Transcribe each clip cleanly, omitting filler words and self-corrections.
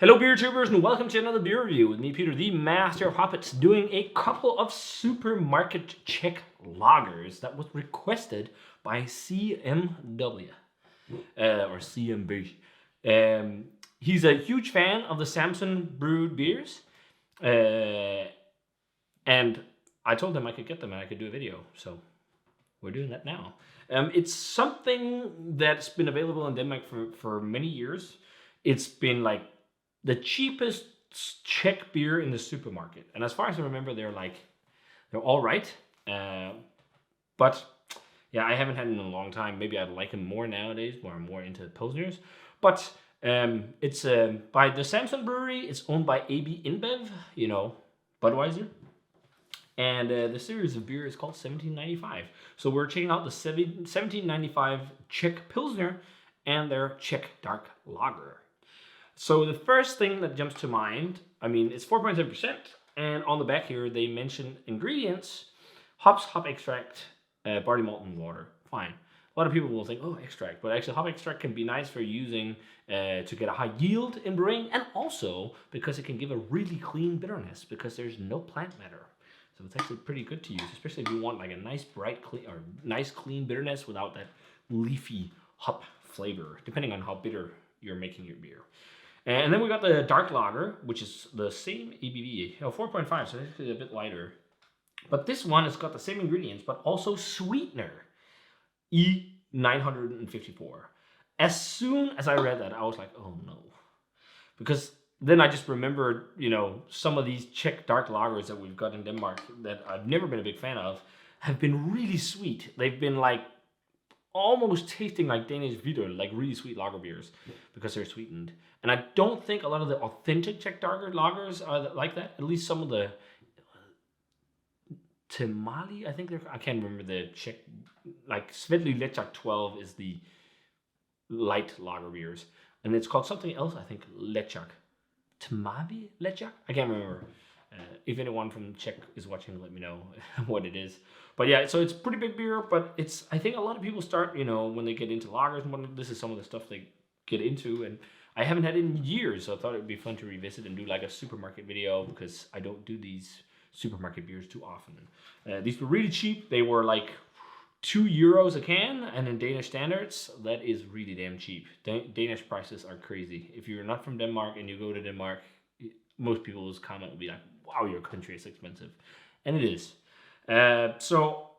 Hello beer tubers and welcome to another beer review with me, Peter, the master of hoppets, doing a couple of supermarket Czech lagers that was requested by CMW, or CMB. He's a huge fan of the Samson brewed beers, and I told him I could get them and I could do a video, so we're doing that now. It's something that's been available in Denmark for many years. It's been like the cheapest Czech beer in the supermarket. And as far as I remember, they're all right. But yeah, I haven't had them in a long time. Maybe I'd like them more nowadays, where I'm more into Pilsners. But it's by the Samson Brewery. It's owned by AB InBev, Budweiser. And the series of beer is called 1795. So we're checking out the 1795 Czech Pilsner and their Czech Dark Lager. So the first thing that jumps to mind, it's 4.7%, and on the back here they mention ingredients: hops, hop extract, barley malt, and water. Fine. A lot of people will think, oh, extract, but actually hop extract can be nice for using to get a high yield in brewing, and also because it can give a really clean bitterness because there's no plant matter. So it's actually pretty good to use, especially if you want like a nice bright, clean bitterness without that leafy hop flavor, depending on how bitter you're making your beer. And then we got the Dark Lager, which is the same ABV, 4.5, so it's actually a bit lighter. But this one has got the same ingredients, but also sweetener, E954. As soon as I read that, I was like, oh no. Because then I just remembered, some of these Czech dark lagers that we've got in Denmark that I've never been a big fan of have been really sweet. They've been like almost tasting like Danish Vidøl, like really sweet lager beers because they're sweetened. And I don't think a lot of the authentic Czech darker lagers are like that. At least some of the Tamali, I can't remember the Czech, like Svedli Lečak 12 is the light lager beers. And it's called something else, I think Lečak. Tmavi Lečak? I can't remember. If anyone from Czech is watching, let me know what it is. But yeah, so it's pretty big beer, but I think a lot of people start, when they get into lagers, and this is some of the stuff they get into, and I haven't had it in years, so I thought it would be fun to revisit and do like a supermarket video, because I don't do these supermarket beers too often. These were really cheap. They were like €2 a can, and in Danish standards, that is really damn cheap. Danish prices are crazy. If you're not from Denmark and you go to Denmark, most people's comment will be like, wow, your country is expensive. And it is. So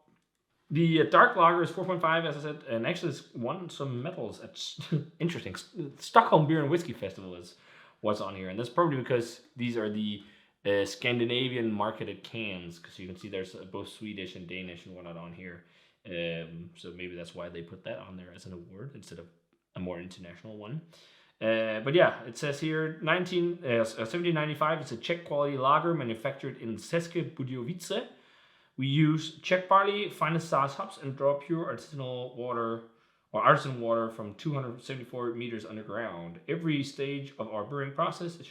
the dark lager is 4.5, as I said, and actually it's won some medals at interesting. Stockholm Beer and Whiskey Festival is what's on here, and that's probably because these are the Scandinavian marketed cans, because you can see there's both Swedish and Danish and whatnot on here. So maybe that's why they put that on there as an award instead of a more international one. But yeah, it says here 1795. It's a Czech quality lager manufactured in České Budějovice. We use Czech barley, finest size hops, and draw pure artisanal water or artisan water from 274 meters underground. Every stage of our brewing process is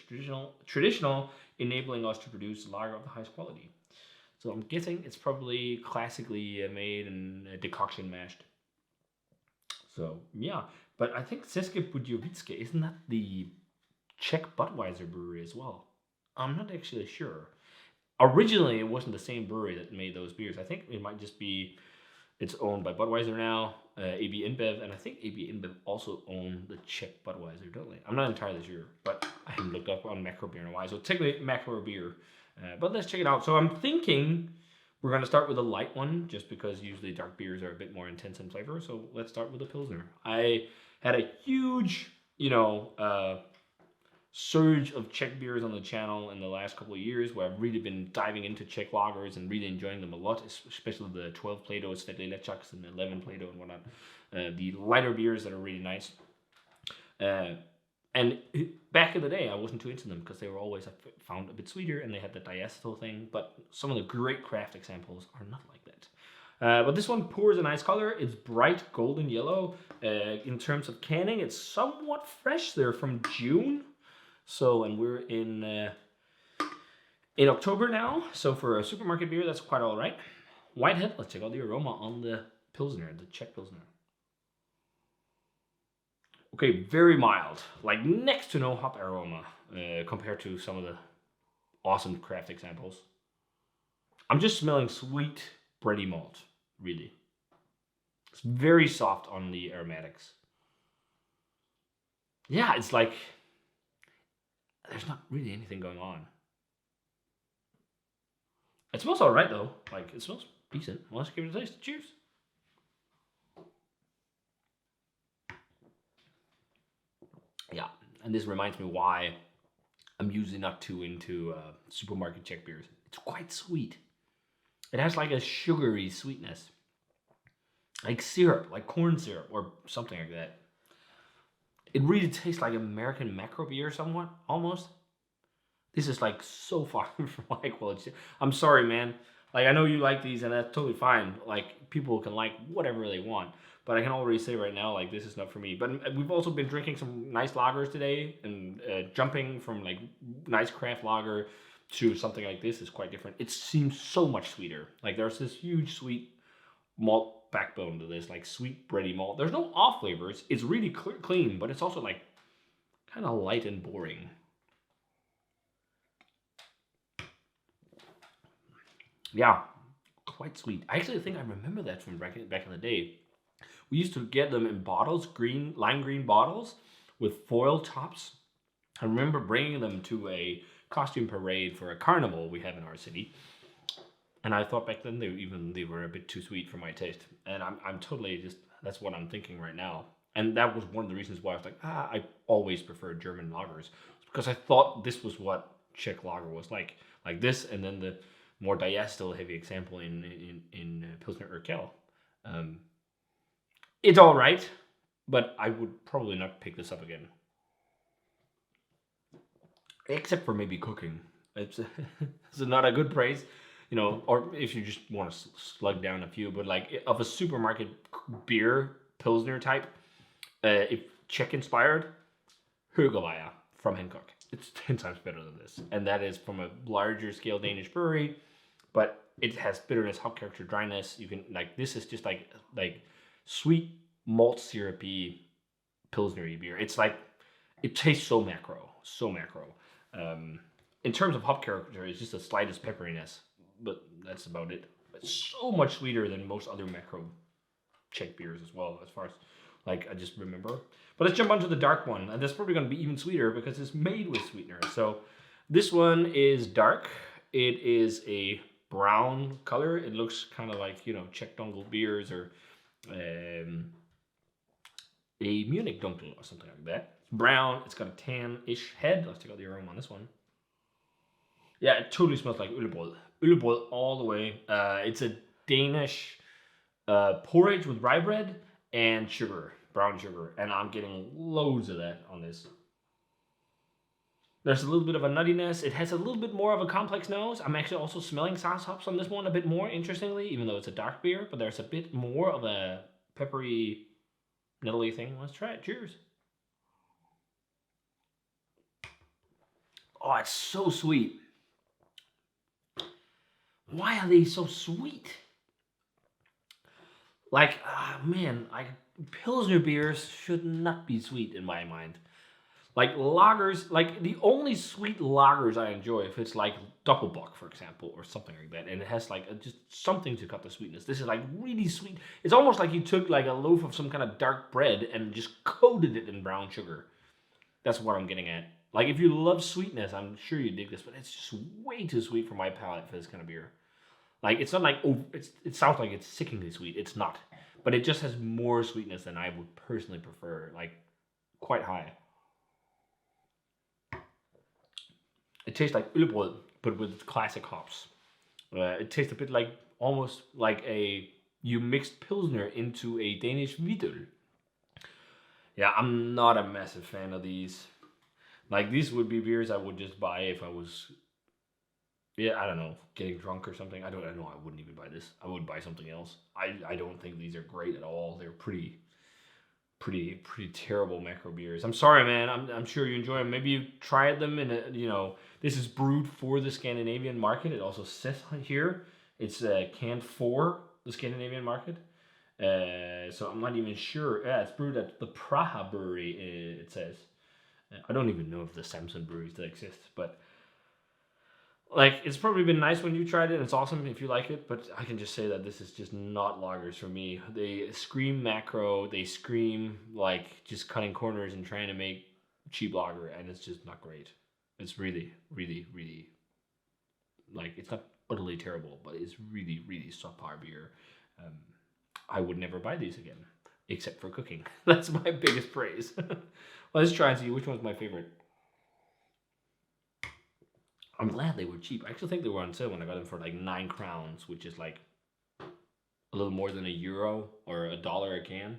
traditional, enabling us to produce lager of the highest quality. So I'm guessing it's probably classically made and decoction mashed. So yeah, but I think České Budějovické, isn't that the Czech Budweiser brewery as well? I'm not actually sure. Originally, it wasn't the same brewery that made those beers. I think it might just be, it's owned by Budweiser now, AB InBev, and I think AB InBev also own the Czech Budweiser, don't they? I'm not entirely sure, but I haven't looked up on macro beer in a while, so technically macro beer. But let's check it out. So I'm thinking we're going to start with a light one, just because usually dark beers are a bit more intense in flavor. So let's start with a Pilsner. I had a huge, surge of Czech beers on the channel in the last couple of years, where I've really been diving into Czech lagers and really enjoying them a lot, especially the 12 Play-Doh, Svedli Lečaks, and the 11 Play-Doh and whatnot. The lighter beers that are really nice. And back in the day, I wasn't too into them because they were always, I found, a bit sweeter, and they had the diacetyl thing. But some of the great craft examples are not like that. But this one pours a nice color. It's bright golden yellow. In terms of canning, it's somewhat fresh. They're from June. So, and we're in October now. So for a supermarket beer, that's quite all right. Whitehead, let's check out the aroma on the Pilsner, the Czech Pilsner. Okay, very mild, like next to no hop aroma. compared to some of the awesome craft examples. I'm just smelling sweet, bready malt, really. It's very soft on the aromatics. Yeah, it's like there's not really anything going on. It smells all right though. Like it smells decent. Let's give it a taste. Cheers. Yeah, and this reminds me why I'm usually not too into supermarket Czech beers. It's quite sweet. It has like a sugary sweetness, like syrup, like corn syrup or something like that. It really tastes like American macro beer somewhat, almost. This is like so far from my quality. I'm sorry, man. Like I know you like these and that's totally fine. Like people can like whatever they want. But I can already say right now, like this is not for me. But we've also been drinking some nice lagers today, and jumping from like nice craft lager to something like this is quite different. It seems so much sweeter. Like there's this huge sweet malt backbone to this, like sweet bready malt. There's no off flavors. It's really clean, but it's also like kind of light and boring. Yeah, quite sweet. I actually think I remember that from back in the day. We used to get them in bottles, lime green bottles with foil tops. I remember bringing them to a costume parade for a carnival we have in our city. And I thought back then they were a bit too sweet for my taste. And I'm totally just, that's what I'm thinking right now. And that was one of the reasons why I was like, I always preferred German lagers. Because I thought this was what Czech lager was like this, and then the more diacetyl heavy example in Pilsner Urquell. It's all right, but I would probably not pick this up again. Except for maybe cooking. It's not a good praise, you know, or if you just want to slug down a few, but like of a supermarket beer, Pilsner type, if Czech inspired, Högerweier from Hancock. It's 10 times better than this. And that is from a larger scale Danish brewery, but it has bitterness, hop character, dryness. You can like, this is just like sweet malt syrupy Pilsner-y beer. It's like, it tastes so macro. In terms of hop character, it's just the slightest pepperiness, but that's about it. It's so much sweeter than most other macro Czech beers as well, as far as like I just remember. But let's jump onto the dark one, and that's probably going to be even sweeter because it's made with sweetener. So this one is dark. It is a brown color. It looks kind of like, you know, Czech Dunkel beers or a Munich Dunkel or something like that. It's brown. It's got a tan-ish head. Let's check out the aroma on this one. Yeah, it totally smells like øllebrød. Øllebrød all the way. It's a Danish porridge with rye bread and sugar, brown sugar. And I'm getting loads of that on this. There's a little bit of a nuttiness. It has a little bit more of a complex nose. I'm actually also smelling Sass hops on this one a bit more, interestingly, even though it's a dark beer. But there's a bit more of a peppery, nettly thing. Let's try it. Cheers. Oh, it's so sweet. Why are they so sweet? Like, man, like Pilsner beers should not be sweet in my mind. Like lagers, like the only sweet lagers I enjoy if it's like Doppelbock, for example, or something like that, and it has like just something to cut the sweetness. This is like really sweet. It's almost like you took like a loaf of some kind of dark bread and just coated it in brown sugar. That's what I'm getting at. Like if you love sweetness, I'm sure you dig this, but it's just way too sweet for my palate for this kind of beer. Like it's not like, oh, it sounds like it's sickeningly sweet. It's not, but it just has more sweetness than I would personally prefer. Like quite high. It tastes like øllebrød, but with classic hops. It tastes a bit like, almost like you mixed Pilsner into a Danish hvidøl. Yeah, I'm not a massive fan of these. Like, these would be beers I would just buy if I was, yeah, I don't know, getting drunk or something. I know I wouldn't even buy this. I would buy something else. I don't think these are great at all. They're pretty terrible macro beers. I'm sorry, man. I'm sure you enjoy them. Maybe you tried them in a, you know, this is brewed for the Scandinavian market. It also says here it's canned for the Scandinavian market. So I'm not even sure. Yeah, it's brewed at the Praha Brewery, it says. I don't even know if the Samson brewery still exists, but like, it's probably been nice when you tried it. It's awesome if you like it, but I can just say that this is just not lagers for me. They scream macro. They scream like just cutting corners and trying to make cheap lager, and it's just not great. It's really, really, really, like, it's not utterly terrible, but it's really, really subpar beer. I would never buy these again, except for cooking. That's my biggest praise. Let's try and see which one's my favorite. I'm glad they were cheap. I actually think they were on sale when I got them for like 9 crowns, which is like a little more than €1 or $1 a can.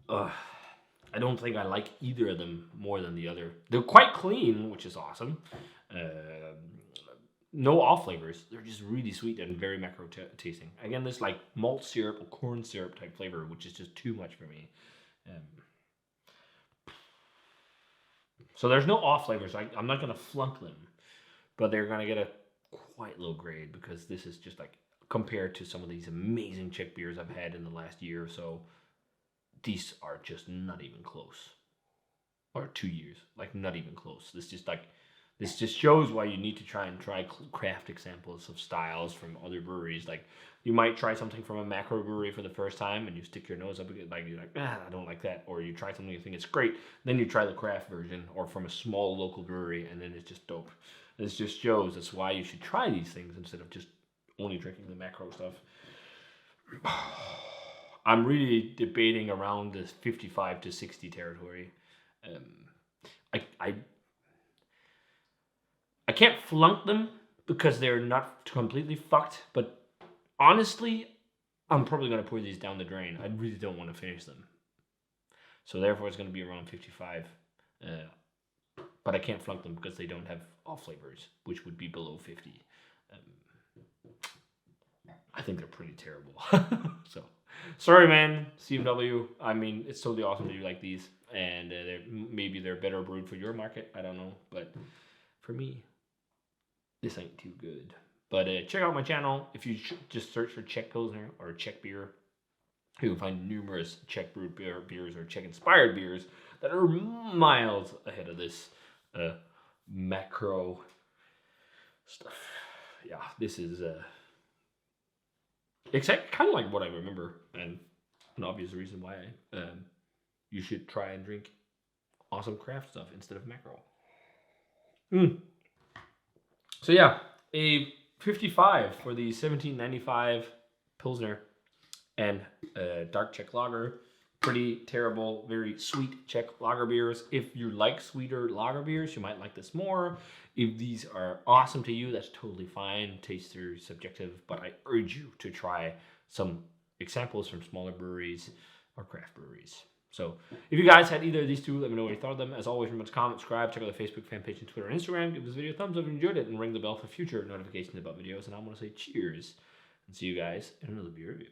I don't think I like either of them more than the other. They're quite clean, which is awesome. No off flavors. They're just really sweet and very macro tasting. Again, this like malt syrup or corn syrup type flavor, which is just too much for me. So there's no off flavors. I'm not going to flunk them, but they're going to get a quite low grade because this is just like, compared to some of these amazing Czech beers I've had in the last year or so, these are just not even close. Or 2 years, like not even close. This just shows why you need to try craft examples of styles from other breweries. Like, you might try something from a macro brewery for the first time and you stick your nose up against, like, you're like, I don't like that. Or you try something you think it's great, then you try the craft version or from a small local brewery and then it's just dope. This just shows that's why you should try these things instead of just only drinking the macro stuff. I'm really debating around this 55 to 60 territory. I can't flunk them because they're not completely fucked, but honestly, I'm probably going to pour these down the drain. I really don't want to finish them. So therefore, it's going to be around 55. But I can't flunk them because they don't have off flavors, which would be below 50. I think they're pretty terrible. So, sorry, man, CMW. I mean, it's totally awesome that you like these. And maybe they're better brewed for your market. I don't know. But for me, this ain't too good. But check out my channel. If you just search for Czech Pilsner or Czech beer, you can find numerous Czech brewed beers or Czech inspired beers that are miles ahead of this macro stuff. Yeah, this is it's kind of like what I remember, and an obvious reason why you should try and drink awesome craft stuff instead of macro. So yeah, a 55 for the 1795 Pilsner and dark Czech lager. Pretty terrible, very sweet Czech lager beers. If you like sweeter lager beers, you might like this more. If these are awesome to you, that's totally fine. Tastes are subjective, but I urge you to try some examples from smaller breweries or craft breweries. So if you guys had either of these two, let me know what you thought of them. As always, remember to comment, subscribe, check out the Facebook fan page and Twitter and Instagram. Give this video a thumbs up if you enjoyed it, and ring the bell for future notifications about videos. And I'm going to say cheers and see you guys in another beer review.